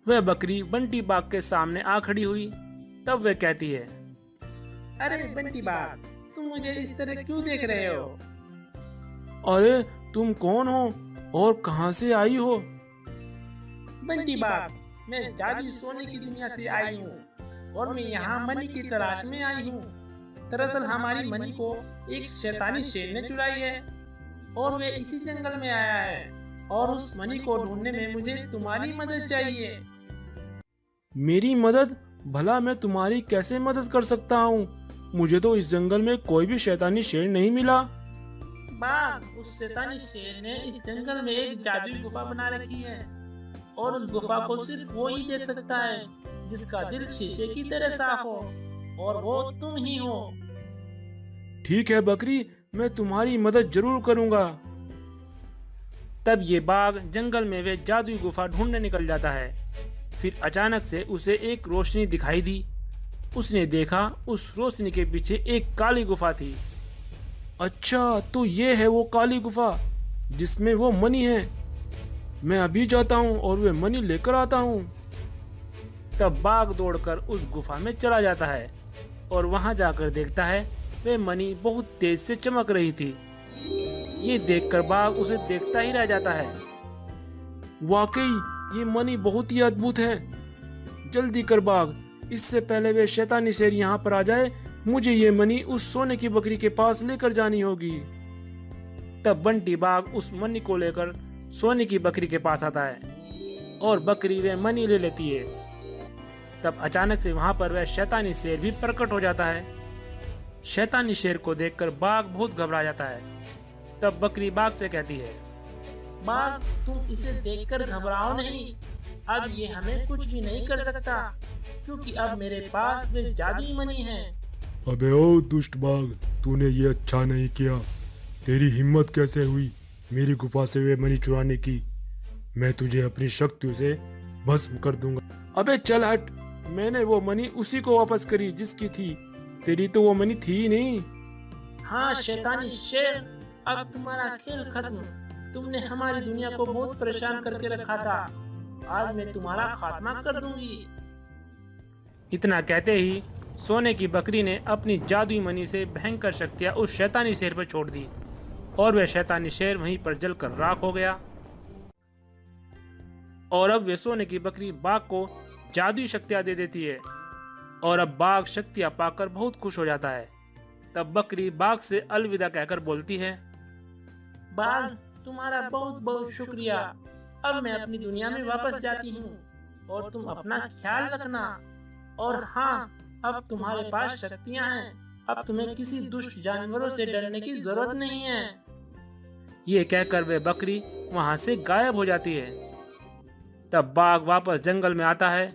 वह बकरी बंटी बाघ के सामने आ खड़ी हुई। तब वह कहती है, अरे बंटी बाघ, तुम मुझे इस तरह क्यों देख रहे हो? अरे तुम कौन हो और कहां से आई हो? बंटी बाघ, मैं जादुई सोने की दुनिया से आई हूँ और मैं यहाँ मनी की तलाश में आई हूँ। दरअसल हमारी मनी को एक शैतानी शेर ने चुराई है और वे इसी जंगल में आया है और उस मनी को ढूंढने में मुझे तुम्हारी मदद चाहिए। मेरी मदद? भला मैं तुम्हारी कैसे मदद कर सकता हूँ? मुझे तो इस जंगल में कोई भी शैतानी शेर नहीं मिला। बाघ, उस शैतानी शेर ने इस जंगल में एक जादुई गुफा बना रखी है और उस गुफा को सिर्फ वो ही देख सकता है जिसका दिल शीशे की तरह साफ हो, और वो तुम ही हो। ठीक है बकरी, मैं तुम्हारी मदद जरूर करूंगा। तब ये बाघ जंगल में वे जादुई गुफा ढूंढने निकल जाता है। फिर अचानक से उसे एक रोशनी दिखाई दी। उसने देखा उस रोशनी के पीछे एक काली गुफा थी। अच्छा, तो ये है वो काली गुफा जिसमें वो मनी है। मैं अभी जाता हूँ और वे मनी लेकर आता हूँ। तब बाघ दौड़कर उस गुफा में चला जाता है और वहां जाकर देखता है वे मनी बहुत तेज से चमक रही थी। ये देखकर बाघ उसे देखता ही रह जाता है। वाकई ये मनी बहुत ही अद्भुत है। जल्दी कर बाघ, इससे पहले वे शैतानी शेर यहाँ पर आ जाए, मुझे ये मनी उस सोने की बकरी के पास लेकर जानी होगी। तब बंटी बाघ उस मनी को लेकर सोने की बकरी के पास आता है और बकरी वे मनी ले लेती है। तब अचानक से वहां पर वह शैतानी शेर भी प्रकट हो जाता है। शैतानी शेर को देखकर बाघ बहुत घबरा जाता है। तब बकरी बाघ से कहती है, बाघ, तुम इसे देखकर घबराओ नहीं। अब ये हमें कुछ भी नहीं कर सकता क्योंकि अब मेरे पास वे जादुई मनी है। अबे ओ दुष्ट बाघ, तूने ये अच्छा नहीं किया। तेरी हिम्मत कैसे हुई मेरी गुफा से वे मनी चुराने की? मैं तुझे अपनी शक्तियों से भस्म कर दूंगा। अबे चल हट, मैंने वो मनी उसी को वापस करी जिसकी थी। तेरी तो वो मनी थी ही नहीं। हाँ शैतानी शेर, अब तुम्हारा खेल खत्म। तुमने हमारी दुनिया को बहुत परेशान करके रखा था। आज मैं तुम्हारा खात्मा कर दूंगी। इतना कहते ही सोने की बकरी ने अपनी जादुई मनी से भयंकर शक्तियां उस शैतानी शेर पर छोड़ दी और वह शैतानी शेर वहीं पर जलकर राख हो गया। और अब वे सोने की बकरी बाघ को जादुई शक्तियां दे देती है और अब बाघ शक्तियां पाकर बहुत खुश हो जाता है। तब बकरी बाघ से अलविदा कहकर बोलती है, बाघ, तुम्हारा बहुत बहुत शुक्रिया। अब मैं अपनी दुनिया में वापस जाती हूँ और तुम अपना ख्याल रखना। और हाँ, अब तुम्हारे पास शक्तियाँ हैं। अब तुम्हें किसी दुष्ट जानवरों से डरने की जरूरत नहीं है। ये कहकर वे बकरी वहां से गायब हो जाती है। तब बाघ वापस जंगल में आता है